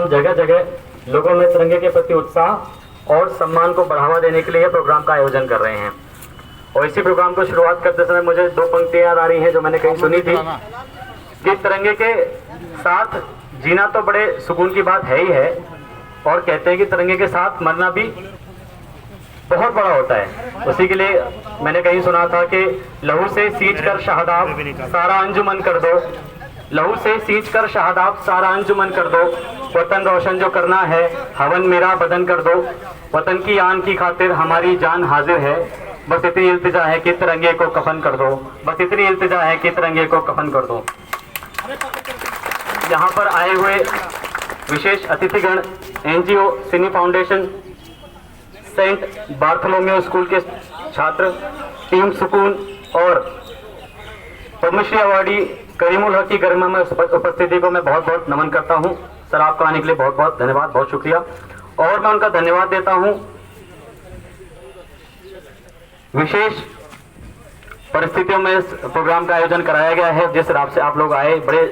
हम जगह जगह लोगों में तिरंगे के प्रति उत्साह और सम्मान को बढ़ावा देने के लिए यह प्रोग्राम का आयोजन कर रहे हैं। और इसी प्रोग्राम को शुरुआत करते समय मुझे दो पंक्तियां याद आ रही हैं जो मैंने कहीं सुनी थी कि तिरंगे के साथ जीना तो बड़े सुकून की बात है ही है, और कहते हैं कि तिरंगे के साथ मरना भी बहुत बड़ा होता है। उसी के लिए मैंने कहीं सुना था कि लहू से सींच कर शहादाब सारा अंजुमन कर दो, लहू से सींच कर शहादाब सारा अंजुमन कर दो, वतन रोशन जो करना है हवन मेरा बदन कर दो, वतन की आन की खातिर हमारी जान हाजिर है, बस इतनी इल्तिजा है कि तिरंगे को कफन कर दो, बस इतनी इल्तिजा है कि तिरंगे को कफन कर दो। यहाँ पर आए हुए विशेष अतिथिगण एनजीओ सिनी फाउंडेशन, सेंट बार्थोलोमेव स्कूल के छात्र, टीम सुकून और पद्मश्री अवार्डी करीमुल हक की गरिमा में उपस्थिति को मैं बहुत बहुत नमन करता हूं। सर, आपका आने के लिए बहुत बहुत धन्यवाद, बहुत शुक्रिया। और मैं उनका धन्यवाद देता हूं विशेष परिस्थितियों में इस प्रोग्राम का आयोजन कराया गया है, जिस हिसाब से आप लोग आए, बड़े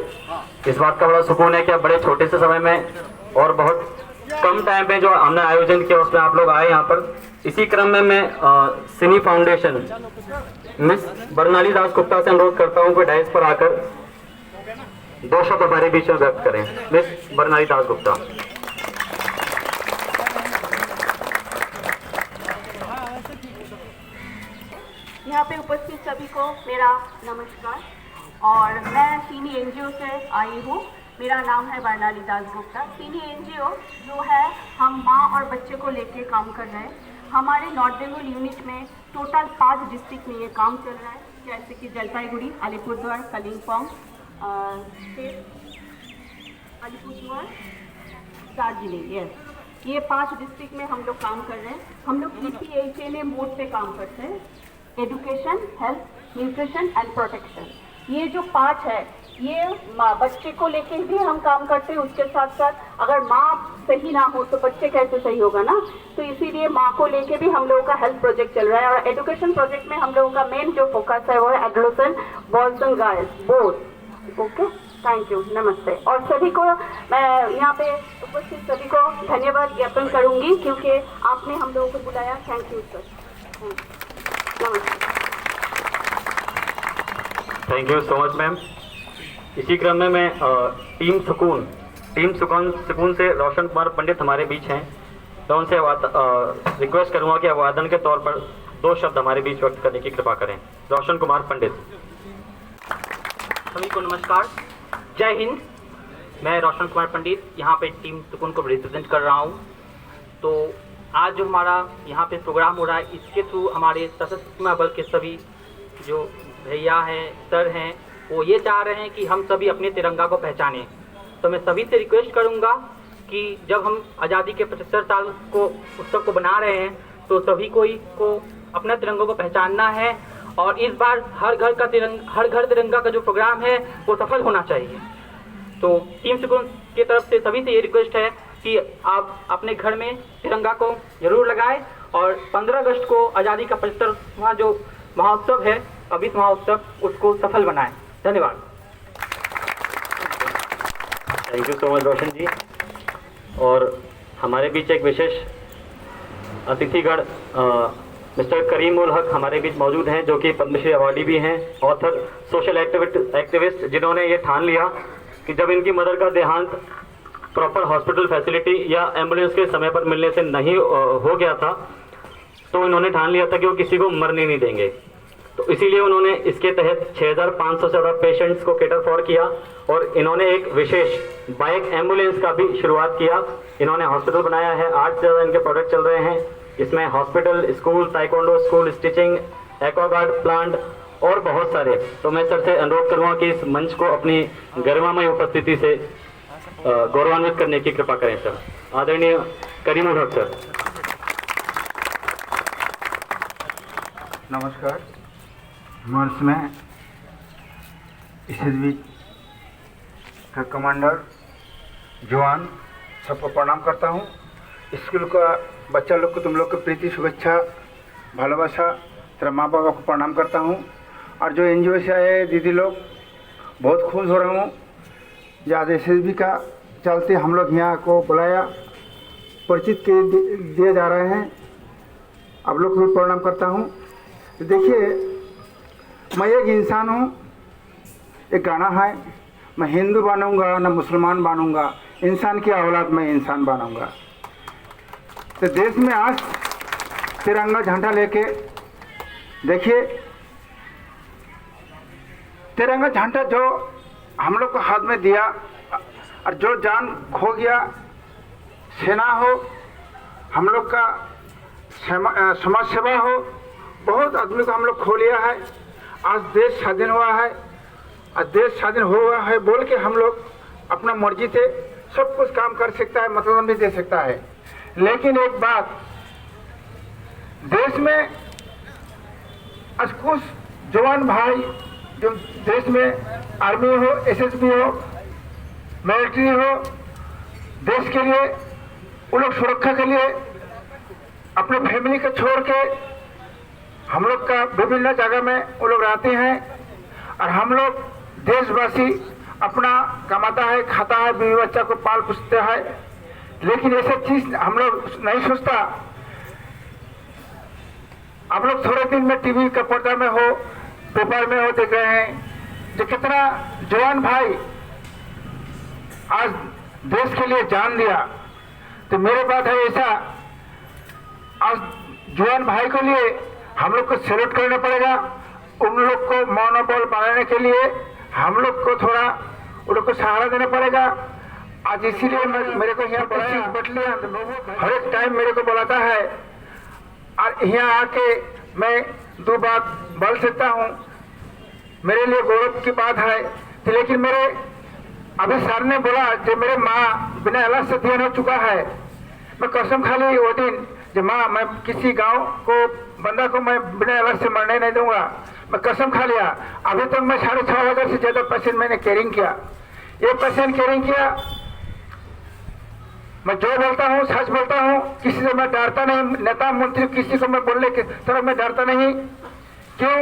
इस बात का बड़ा सुकून है कि बड़े छोटे से समय में और बहुत कम टाइम पे जो हमने आयोजन किया उसमें आप लोग आए यहाँ पर। इसी क्रम में मैं सिनी फाउंडेशन मिस बरनाली दास गुप्ता से अनुरोध करता हूँ कि डाइस पर आकर दो शब्द हमारे बीच में व्यक्त करें। मिस बरनाली दास गुप्ता। यहाँ पे उपस्थित सभी को मेरा नमस्कार। और मैं सीनी एनजीओ से आई हूँ। मेरा नाम है बरनाली दास गुप्ता। सीनी एनजीओ जो है, हम माँ और बच्चे को लेके काम कर रहे हैं। हमारे नॉर्थ बंगाल यूनिट में टोटल 5 डिस्ट्रिक्ट में ये काम चल रहा है, जैसे कि जलपाईगुड़ी, अलीपुरद्वार, कलिम्पोंग, अलीपुरद्वार, दार्जिलिंग। यस, ये 5 डिस्ट्रिक्ट में हम लोग काम कर रहे हैं। हम लोग EPHNA मोड पे काम करते हैं, education, health, nutrition and protection. ये जो 5 है, ये बच्चे को लेके भी हम काम करते हैं। उसके साथ साथ अगर माँ सही ना हो तो बच्चे कैसे सही होगा ना, तो इसीलिए माँ को लेके भी हम लोगों का हेल्थ प्रोजेक्ट चल रहा है। और एजुकेशन प्रोजेक्ट में हम लोगों का मेन जो फोकस है वो है adolescent boys and girls both. Okay, thank you, नमस्ते। और सभी को मैं यहाँ पे उपस्थित सभी को धन्यवाद ज्ञापन करूँगी क्योंकि आपने हम लोगों को बुलाया। थैंक यू सर, नमस्ते। Thank you so much ma'am. इसी क्रम में मैं टीम सुकून से रोशन कुमार पंडित हमारे बीच हैं, तो उनसे रिक्वेस्ट करूंगा कि अभिवादन के तौर पर 2 शब्द हमारे बीच व्यक्त करने की कृपा करें। रोशन कुमार पंडित। सभी को नमस्कार, जय हिंद। मैं रोशन कुमार पंडित यहाँ पे टीम सुकून को रिप्रेजेंट कर रहा हूँ। तो आज जो हमारा यहाँ पे प्रोग्राम हो रहा है, इसके थ्रू हमारे सशस्त्र सीमा बल के सभी जो भैया हैं, सर हैं, वो ये चाह रहे हैं कि हम सभी अपने तिरंगा को पहचानें। तो मैं सभी से रिक्वेस्ट करूंगा कि जब हम आज़ादी के 75 साल को उत्सव को बना रहे हैं, तो सभी को अपना तिरंगा को पहचानना है। और इस बार हर घर तिरंगा का जो प्रोग्राम है वो सफल होना चाहिए। तो टीम सुकून की तरफ से सभी से ये रिक्वेस्ट है कि आप अपने घर में तिरंगा को जरूर लगाएं और 15 अगस्त को आज़ादी का 75वां जो महोत्सव है, अमृत महोत्सव, उसको सफल बनाएं। धन्यवाद। थैंक यू सो मच रोशन जी। और हमारे बीच एक विशेष अतिथिगण मिस्टर करीमुल हक हमारे बीच मौजूद हैं, जो कि पद्मश्री अवार्डी भी हैं, ऑथर, सोशल एक्टिविस्ट, जिन्होंने ये ठान लिया कि जब इनकी मदर का देहांत प्रॉपर हॉस्पिटल फैसिलिटी या एम्बुलेंस के समय पर मिलने से नहीं हो गया था, तो इन्होंने ठान लिया था कि वो किसी को मरने नहीं देंगे। तो इसीलिए उन्होंने इसके तहत 6500 से ज़्यादा पेशेंट्स को केटर फॉर किया और इन्होंने एक विशेष बाइक एम्बुलेंस का भी शुरुआत किया। इन्होंने हॉस्पिटल बनाया है, 8 से ज़्यादा इनके प्रोडक्ट चल रहे हैं, इसमें hospital, school, taekwondo school, stitching, Aquaguard plant और बहुत सारे। तो मैं सर से अनुरोध करूँगा कि इस मंच को अपनी गरिमामय उपस्थिति से गौरवान्वित करने की कृपा करें सर। आदरणीय करीमुल हक सर। नमस्कार। मंच में SSB का कमांडर, जवान, सबको प्रणाम करता हूँ। स्कूल का बच्चा लोग को, तुम लोग को प्रीति, शुभेच्छा, भालोबासा, तेरा माँ बाबा को प्रणाम करता हूँ। और जो NGO से आए दीदी लोग, बहुत खुश हो रहा हूँ। जो आज SSB का चलते हम लोग यहाँ को बुलाया, परिचित दिए जा रहे हैं। आप लोग को भी प्रणाम करता हूँ। तो देखिए, मैं एक इंसान हूँ, एक गाना है, मैं हिंदू बनूंगा न मुसलमान बनूंगा, इंसान की औलाद मैं इंसान बनूंगा। तो देश में आज तिरंगा झंडा लेके देखिए, तिरंगा झंडा जो हम लोग को हाथ में दिया और जो जान खो गया, सेना हो, हम लोग का समाज सेवा हो, बहुत आदमी को हम लोग खो लिया है। आज देश स्वाधीन हुआ है और देश स्वाधीन हुआ है बोल के हम लोग अपना मर्जी से सब कुछ काम कर सकता है, मतदान भी दे सकता है। लेकिन एक बात, देश में आज कुछ जवान भाई जो देश में आर्मी हो, एसएसबी हो, मिलिट्री हो, देश के लिए वो लोग सुरक्षा के लिए अपने फैमिली को छोड़ के हम लोग का विभिन्न जगह में वो लोग रहते हैं और हम लोग देशवासी अपना कमाता है, खाता है, बीवी बच्चा को पाल पोसता है। लेकिन ऐसा चीज हम लोग नहीं सोचता। आप लोग थोड़े दिन में टीवी का पर्दा में हो, पेपर में हो, देख रहे हैं जो कितना जवान भाई आज देश के लिए जान दिया। तो मेरे बात है ऐसा, आज जवान भाई के लिए हम लोग को सैल्यूट करना पड़ेगा। उन लोग को मनोबल बढ़ाने के लिए हम लोग को थोड़ा उन लोग को सहारा देना पड़ेगा। आज इसीलिए मेरे को यहाँ बटालियन हर एक टाइम मेरे को बुलाता है और यहाँ आके मैं दो बात बोल सकता हूँ, मेरे लिए गौरव की बात है। तो लेकिन मेरे अभी सर ने बोला जो मेरे माँ बिना इलाज से ध्यान हो चुका है, मैं कसम खा ली वो दिन जो माँ मैं किसी गांव को बंदा को मैं बिना इलाज से मरने नहीं दूंगा, मैं कसम खा लिया। अभी तक मैं 6,500 से ज्यादा पेशेंट मैंने केयरिंग किया, ये पेशेंट केयरिंग किया। मैं जो बोलता हूँ सच बोलता हूँ, किसी से मैं डरता नहीं। नेता मंत्री किसी को मैं बोलने की तरफ मैं डरता नहीं। क्यों?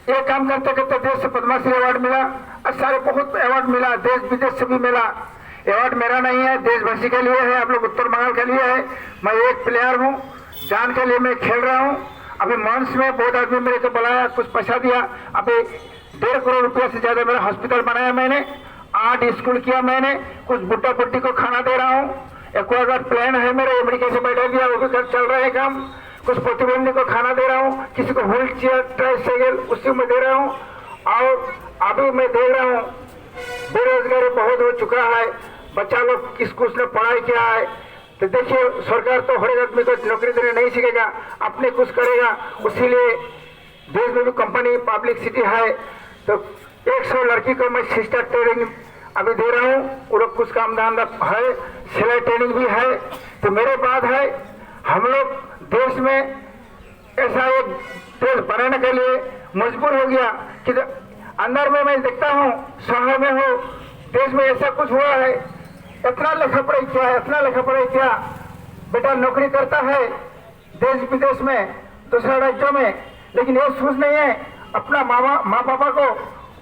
ये काम करते करते देश से पद्मश्री अवार्ड मिला और सारे बहुत अवार्ड मिला, देश विदेश से भी मिला। अवार्ड मेरा नहीं है, देशवासी के लिए है, आप लोग उत्तर बंगाल के लिए है। मैं एक प्लेयर हूँ, जान के लिए मैं खेल रहा हूँ। अभी मंच में बहुत आदमी मेरे को बुलाया, कुछ पैसा दिया। अभी 1.5 करोड़ रुपया से ज्यादा मेरा हॉस्पिटल बनाया मैंने, 8 स्कूल किया मैंने, कुछ बुट्टा बुट्टी को खाना दे रहा हूँ। एक्वागार्ड प्लान है मेरे, अमेरिका से बैठा दिया, वो भी चल रहा है काम। कुछ प्रतिबंधी को खाना दे रहा हूँ, किसी को व्हील चेयर ट्राइसाइकिल उसी में दे रहा हूँ। और अभी मैं देख रहा हूँ बेरोजगारी बहुत हो चुका है, बच्चा लोग किस कुछ ने पढ़ाई किया है। तो देखिए, सरकार तो हर आदमी को नौकरी देने नहीं सीखेगा, अपने कुछ करेगा। उसीलिए देश में भी कंपनी पब्लिक सिटी है, तो 100 लड़की को मैं सिस्टर ट्रेनिंग अभी दे रहा हूँ। वो लोग कुछ काम धाम है, सिलाई ट्रेनिंग भी है। तो मेरे बात है, हम लोग देश में ऐसा एक देश बनाने के लिए मजबूर हो गया कि अंदर में मैं देखता हूँ, शहर में हो, देश में ऐसा कुछ हुआ है। इतना लिखा पढ़ाई क्या है, इतना लिखा पढ़ाई क्या, बेटा नौकरी करता है देश विदेश में, दूसरे राज्यों में, लेकिन ये सोच नहीं है अपना माँ पापा को।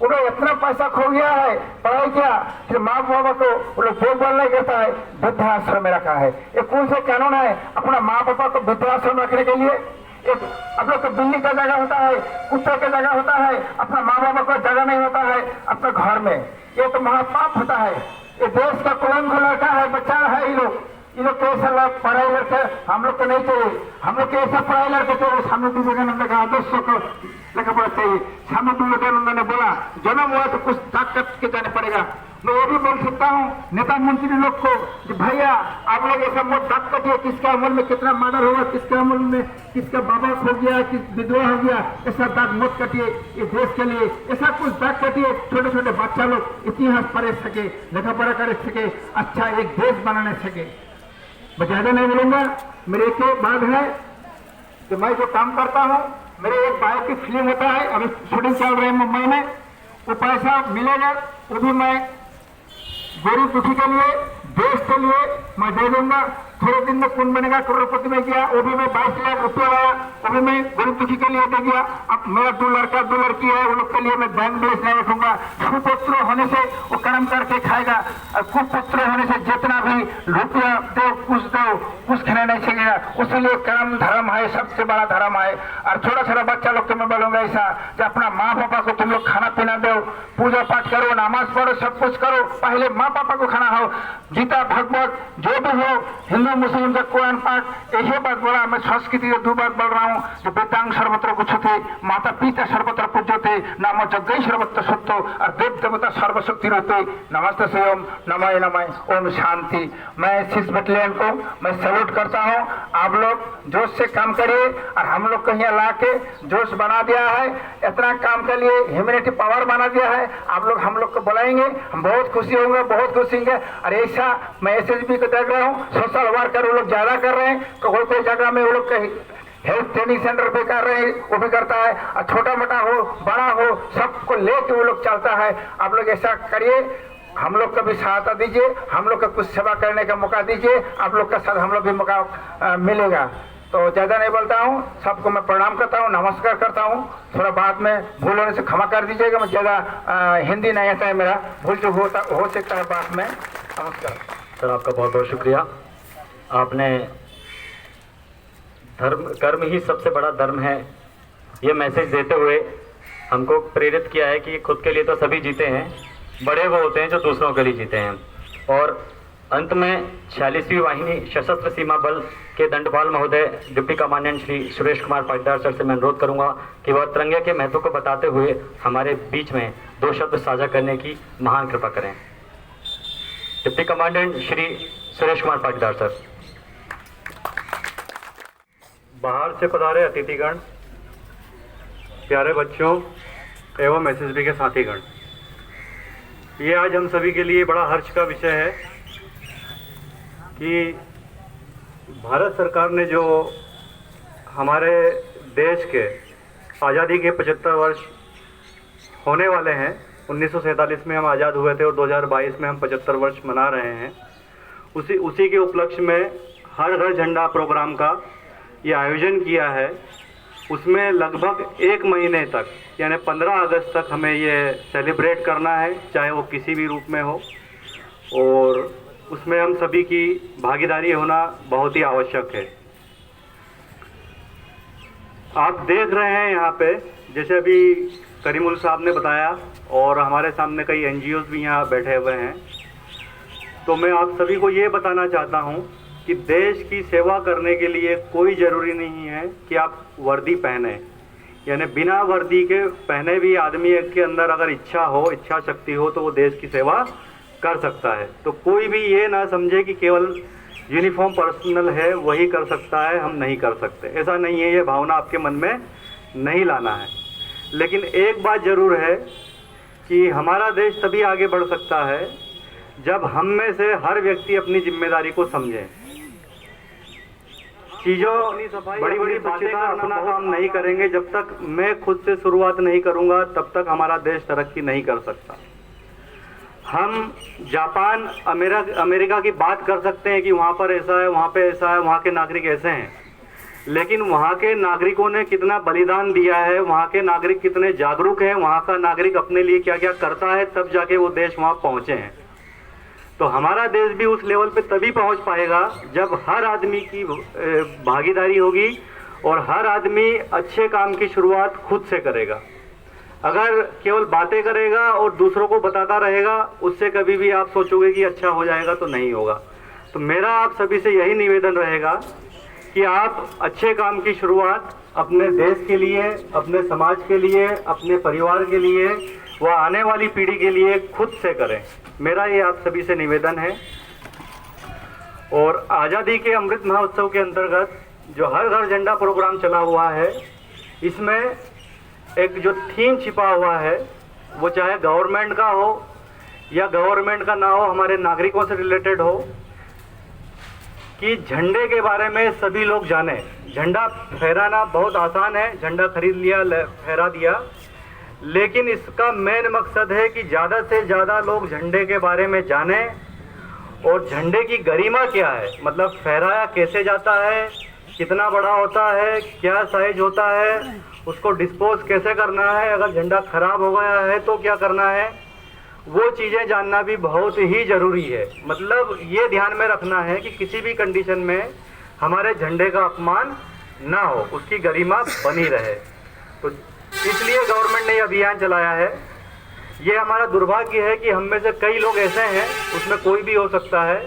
वो लोग इतना पैसा खो गया है, पढ़ाई किया, फिर माँ बाबा को वो लोग देखभाल नहीं करता है, वृद्धाश्रम में रखा है। ये कौन सा कानून है अपना माँ पापा को वृद्धाश्रम रखने के लिए? एक आप लोग को बिल्ली का जगह होता है, कुत्ते का जगह होता है, अपना माँ बाबा का जगह नहीं होता है अपने घर में। ये तो महापाप होता है। ये देश का कुलंग लड़का है, बच्चा है। ये लोग कैसा पढ़ाई लड़के हम लोग को नहीं चाहिए। हम लोग कैसा पढ़ाई लड़के चाहिए? स्वामी विवेकानंद का आदर्श को लेकर पढ़ना चाहिए। स्वामी विवेकानंद ने बोला जन्म हुआ तो कुछ ताक के जाने पड़ेगा। मैं ये भी बोल सकता हूँ नेता मंत्री लोग को कि भैया आप लोग ऐसा मत दाग कटिए, किसका अमल में कितना मर्डर होगा, किसका अमल में किसका बाबा खो गया, किस विधवा हो गया, ऐसा दाग मत कटिए। ये देश के लिए ऐसा कुछ दाग कटिए, छोटे छोटे बच्चा लोग इतिहास पढ़ सके, लेखा पढ़ा कर सके, अच्छा एक देश बनाने सके। मैं ज्यादा नहीं बोलूंगा। मेरे एक बात है कि मैं जो काम करता हूँ, मेरे एक बायोपिक फिल्म होता है, अभी शूटिंग चल रही है मुंबई में। वो पैसा मिलेगा वो भी मैं गरीब दुखी के लिए, देश के लिए मैं दे दूंगा। थोड़े दिन में कौन बनेगा करोड़पति में गया, वो भी मैं 22 लाख रुपया लाया, वो भी मैं गरीब दुखी के लिए दे दिया। अब मेरा 2 लड़का 2 लड़की है, वो लोग के लिए मैं बैंक बैलेंस नहीं रखूंगा। सुपुत्र होने से वो कर्म करके खाएगा, और कुपुत्र होने से जितना भी रुपया दो कुछ खाने नहीं सकेगा। उसलिए कर्म धर्म है, सबसे बड़ा धर्म है। और छोटा छोटा बच्चा लोग को मैं बोलूंगा ऐसा कि अपना माँ पापा को तुम लोग खाना पीना दो, पूजा पाठ करो, नमाज पढ़ो, सब कुछ करो, पहले माँ पापा को खाना हो। गीता भागवत जो भी हो, हिंदू मुस्लिम का कुरान पाठ, यही बात बोला। मैं संस्कृति से 2 बात बोल रहा हूँ, जो वेदांग सर्वत्र कुछते, माता पिता सर्वत्र पूज्यते, नाम यज्ञ सर्वत्र सत्य, और देव देवता सर्वशक्ति रहते। नमस्ते से ओम नमः नमः, ओम शांति। मैं 6 बटालियन को मैं सैल्यूट करता हूँ। आप लोग जोश से काम करिए, और हम लोग को यहाँ ला के जोश बना दिया है, इतना काम के लिए ह्यूमैनिटी पावर बना दिया है। आप लोग हम लोग को बुलाएंगे, हम बहुत खुशी होंगे, बहुत खुशी होंगे। और ऐसा मैं SSB को देख रहा हूँ, सोशल वर्कर वो लोग ज्यादा कर रहे हैं, कोई कोई जगह में वो लोग हेल्थ ट्रेनिंग सेंटर पे कर रहे हैं, वो भी करता है। और छोटा मोटा हो बड़ा हो, सबको लेके वो लोग चलता है। आप लोग ऐसा करिए, हम लोग का भी सहायता दीजिए, हम लोग का कुछ सेवा करने का मौका दीजिए, आप लोग का साथ हम लोग भी मौका मिलेगा। तो ज़्यादा नहीं बोलता हूँ, सबको मैं प्रणाम करता हूँ, नमस्कार करता हूँ। थोड़ा बाद में भूल होने से क्षमा कर दीजिएगा, मैं ज़्यादा हिंदी नहीं आता है, मेरा भूल चूक हो सकता है बाद में। नमस्कार सर, आपका बहुत बहुत शुक्रिया। आपने कर्म ही सबसे बड़ा धर्म है, ये मैसेज देते हुए हमको प्रेरित किया है कि खुद के लिए तो सभी जीते हैं, बड़े वो होते हैं जो दूसरों के लिए जीते हैं। और अंत में 46वीं वाहिनी सशस्त्र सीमा बल के दंडपाल महोदय deputy commandant Shri Suresh Kumar Patidar sir से मैं अनुरोध करूंगा कि वह तिरंगे के महत्व को बताते हुए हमारे बीच में 2 शब्द साझा करने की महान कृपा करें। Deputy commandant Shri Suresh Kumar Patidar sir. बाहर से पधारे अतिथिगण, प्यारे बच्चों एवं SSB के साथीगण, ये आज हम सभी के लिए बड़ा हर्ष का विषय है कि भारत सरकार ने जो हमारे देश के आज़ादी के 75 वर्ष होने वाले हैं, 1947 में हम आज़ाद हुए थे और 2022 में हम 75 वर्ष मना रहे हैं, उसी के उपलक्ष्य में हर घर झंडा प्रोग्राम का ये आयोजन किया है। उसमें लगभग 1 महीने तक यानी 15 अगस्त तक हमें ये सेलिब्रेट करना है, चाहे वो किसी भी रूप में हो, और उसमें हम सभी की भागीदारी होना बहुत ही आवश्यक है। आप देख रहे हैं यहाँ पे, जैसे अभी करीमुल साहब ने बताया, और हमारे सामने कई NGOs भी यहाँ बैठे हुए हैं, तो मैं आप सभी को ये बताना चाहता हूँ कि देश की सेवा करने के लिए कोई ज़रूरी नहीं है कि आप वर्दी पहने, यानी बिना वर्दी के पहने भी आदमी के अंदर अगर इच्छा हो, इच्छा शक्ति हो, तो वो देश की सेवा कर सकता है। तो कोई भी ये ना समझे कि केवल यूनिफॉर्म पर्सनल है वही कर सकता है, हम नहीं कर सकते, ऐसा नहीं है। ये भावना आपके मन में नहीं लाना है। लेकिन एक बात ज़रूर है कि हमारा देश तभी आगे बढ़ सकता है जब हम में से हर व्यक्ति अपनी जिम्मेदारी को समझे। चीज़ों बड़ी बड़ी बातें का अपना काम नहीं करेंगे, जब तक मैं खुद से शुरुआत नहीं करूंगा तब तक हमारा देश तरक्की नहीं कर सकता। हम जापान अमेरिका की बात कर सकते हैं कि वहाँ पर ऐसा है, वहाँ पे ऐसा है, वहाँ के नागरिक ऐसे हैं, लेकिन वहाँ के नागरिकों ने कितना बलिदान दिया है, वहाँ के नागरिक कितने जागरूक हैं, वहाँ का नागरिक अपने लिए क्या क्या करता है, तब जाके वो देश वहाँ पहुँचे हैं। तो हमारा देश भी उस लेवल पे तभी पहुँच पाएगा जब हर आदमी की भागीदारी होगी और हर आदमी अच्छे काम की शुरुआत खुद से करेगा। अगर केवल बातें करेगा और दूसरों को बताता रहेगा, उससे कभी भी आप सोचोगे कि अच्छा हो जाएगा, तो नहीं होगा। तो मेरा आप सभी से यही निवेदन रहेगा कि आप अच्छे काम की शुरुआत अपने देश के लिए, अपने समाज के लिए, अपने परिवार के लिए व आने वाली पीढ़ी के लिए खुद से करें। मेरा ये आप सभी से निवेदन है। और आज़ादी के अमृत महोत्सव के अंतर्गत जो हर घर झंडा प्रोग्राम चला हुआ है, इसमें एक जो थीम छिपा हुआ है, वो चाहे गवर्नमेंट का हो या गवर्नमेंट का ना हो, हमारे नागरिकों से रिलेटेड हो, कि झंडे के बारे में सभी लोग जाने। झंडा फहराना बहुत आसान है, झंडा खरीद लिया, फहरा दिया, लेकिन इसका मेन मकसद है कि ज़्यादा से ज़्यादा लोग झंडे के बारे में जानें और झंडे की गरिमा क्या है, मतलब फहराया कैसे जाता है, कितना बड़ा होता है, क्या साइज होता है, उसको डिस्पोज कैसे करना है, अगर झंडा खराब हो गया है तो क्या करना है, वो चीज़ें जानना भी बहुत ही ज़रूरी है। मतलब ये ध्यान में रखना है कि किसी भी कंडीशन में हमारे झंडे का अपमान ना हो, उसकी गरिमा बनी रहे। तो इसलिए गवर्नमेंट ने ये अभियान चलाया है। ये हमारा दुर्भाग्य है कि हम में से कई लोग ऐसे हैं, उसमें कोई भी हो सकता है,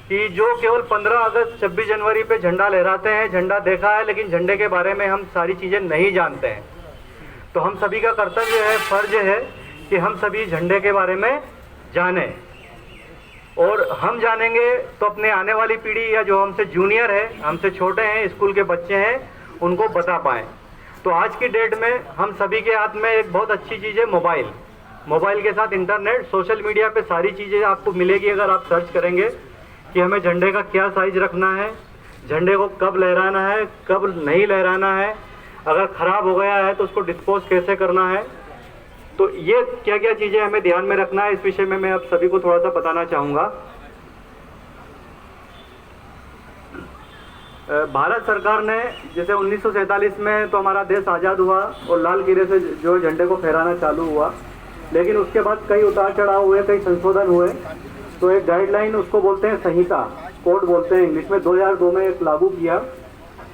कि जो केवल 15 अगस्त 26 जनवरी पे झंडा लहराते हैं, झंडा देखा है लेकिन झंडे के बारे में हम सारी चीज़ें नहीं जानते हैं। तो हम सभी का कर्तव्य है, फर्ज है कि हम सभी झंडे के बारे में जानें, और हम जानेंगे तो अपने आने वाली पीढ़ी या जो हमसे जूनियर है, हमसे छोटे हैं, स्कूल के बच्चे हैं, उनको बता पाएँ। तो आज की डेट में हम सभी के हाथ में एक बहुत अच्छी चीज़ है मोबाइल के साथ इंटरनेट, सोशल मीडिया पे सारी चीज़ें आपको मिलेगी। अगर आप सर्च करेंगे कि हमें झंडे का क्या साइज रखना है, झंडे को कब लहराना है, कब नहीं लहराना है, अगर ख़राब हो गया है तो उसको डिस्पोज कैसे करना है, तो ये क्या क्या चीज़ें हमें ध्यान में रखना है, इस विषय में मैं आप सभी को थोड़ा सा बताना चाहूँगा। भारत सरकार ने जैसे 1947 में तो हमारा देश आज़ाद हुआ और लाल किले से जो झंडे को फहराना चालू हुआ, लेकिन उसके बाद कई उतार चढ़ाव हुए, कई संशोधन हुए। तो एक गाइडलाइन, उसको बोलते हैं संहिता, कोड बोलते हैं इंग्लिश में, 2002 में एक लागू किया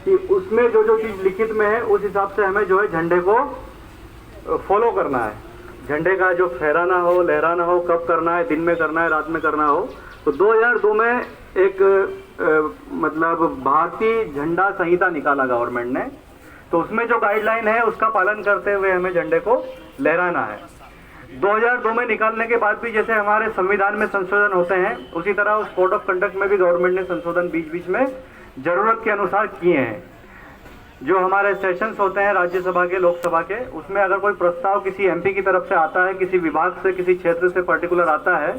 कि उसमें जो जो चीज़ लिखित में है उस हिसाब से हमें जो है झंडे को फॉलो करना है। झंडे का जो फहराना हो, लहराना हो, कब करना है, दिन में करना है, रात में करना हो। तो 2002 में एक मतलब भारतीय झंडा संहिता निकाला गवर्नमेंट ने। तो उसमें जो गाइडलाइन है उसका पालन करते हुए हमें झंडे को लहराना है। 2002 में निकालने के बाद भी जैसे हमारे संविधान में संशोधन होते हैं, उसी तरह उस कोड ऑफ कंडक्ट में भी गवर्नमेंट ने संशोधन बीच बीच में ज़रूरत के अनुसार किए हैं। जो हमारे सेशंस होते हैं राज्यसभा के, लोकसभा के, उसमें अगर कोई प्रस्ताव किसी एमपी की तरफ से आता है, किसी विभाग से, किसी क्षेत्र से पर्टिकुलर आता है,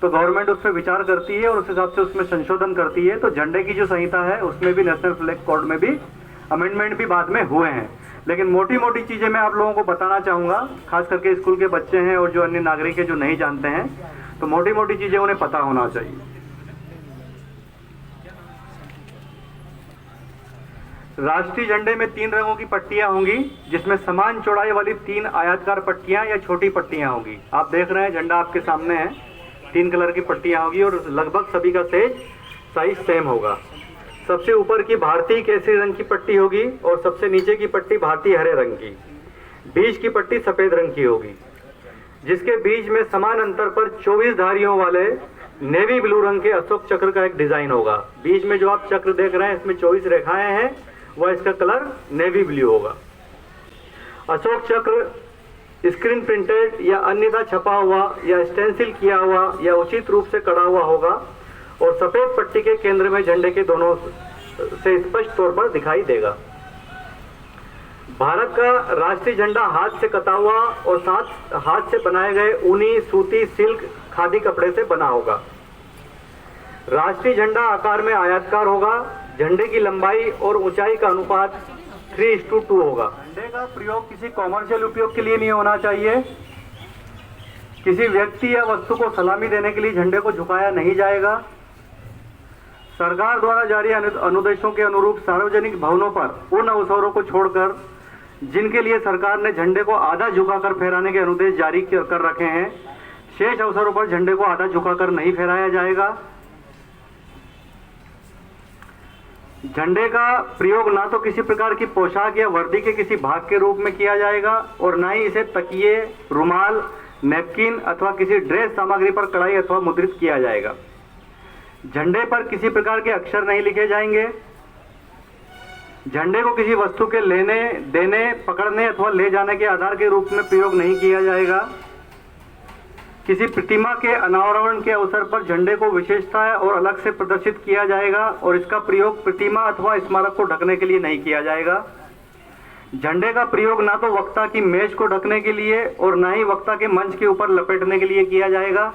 तो गवर्नमेंट उस पर विचार करती है और उस हिसाब से उसमें संशोधन करती है। तो झंडे की जो संहिता है उसमें भी, नेशनल फ्लैग कोड में भी अमेंडमेंट भी बाद में हुए हैं। लेकिन मोटी मोटी चीज़ें मैं आप लोगों को बताना चाहूँगा, खास करके स्कूल के बच्चे हैं और जो अन्य नागरिक हैं जो नहीं जानते हैं, तो मोटी मोटी चीज़ें उन्हें पता होना चाहिए। राष्ट्रीय झंडे में 3 रंगों की पट्टियां होंगी, जिसमें समान चौड़ाई वाली 3 आयताकार पट्टियां या छोटी पट्टियां होंगी। आप देख रहे हैं झंडा आपके सामने है, 3 कलर की पट्टियां होगी और लगभग सभी का साइज सेम होगा। सबसे ऊपर की भारतीय केसरी रंग की पट्टी होगी और सबसे नीचे की पट्टी भारतीय हरे रंग की। बीच की पट्टी सफेद रंग की होगी, जिसके बीच में समान अंतर पर 24 धारियों वाले नेवी ब्लू रंग के अशोक चक्र का एक डिजाइन होगा। बीच में जो आप चक्र देख रहे हैं इसमें 24 रेखाएं हैं, वह इसका कलर नेवी ब्लू होगा। अशोक चक्र स्क्रीन प्रिंटेड या अन्यथा छपा हुआ या स्टेंसिल किया हुआ या उचित रूप से कड़ा हुआ होगा और सफेद पट्टी के केंद्र में झंडे के दोनों से स्पष्ट तौर पर दिखाई देगा। भारत का राष्ट्रीय झंडा हाथ से कटा हुआ और साथ हाथ से बनाए गए ऊनी, सूती, सिल्क, खादी कपड़े से बना होगा। राष्ट्रीय झंडा आकार में आयताकार होगा। झंडे की लंबाई और ऊंचाई का अनुपात 3:2 होगा। झंडे का प्रयोग किसी कॉमर्शियल उपयोग के लिए नहीं होना चाहिए। किसी व्यक्ति या वस्तु को सलामी देने के लिए झंडे को झुकाया नहीं जाएगा। सरकार द्वारा जारी अनुदेशों के अनुरूप सार्वजनिक भवनों पर उन अवसरों को छोड़कर जिनके लिए सरकार ने झंडे को आधा झुकाकर फहराने के अनुदेश जारी कर रखे हैं, शेष अवसरों पर झंडे को आधा झुकाकर नहीं फहराया जाएगा। झंडे का प्रयोग ना तो किसी प्रकार की पोशाक या वर्दी के किसी भाग के रूप में किया जाएगा और ना ही इसे तकिए, रुमाल, नैपकिन अथवा किसी ड्रेस सामग्री पर कढ़ाई अथवा मुद्रित किया जाएगा। झंडे पर किसी प्रकार के अक्षर नहीं लिखे जाएंगे। झंडे को किसी वस्तु के लेने, देने, पकड़ने अथवा ले जाने के आधार के रूप में प्रयोग नहीं किया जाएगा। किसी प्रतिमा के अनावरण के अवसर पर झंडे को विशेषता और अलग से प्रदर्शित किया जाएगा और इसका प्रयोग प्रतिमा अथवा स्मारक को ढकने के लिए नहीं किया जाएगा। झंडे का प्रयोग ना तो वक्ता की मेज को ढकने के लिए और ना ही वक्ता के मंच के ऊपर लपेटने के लिए किया जाएगा।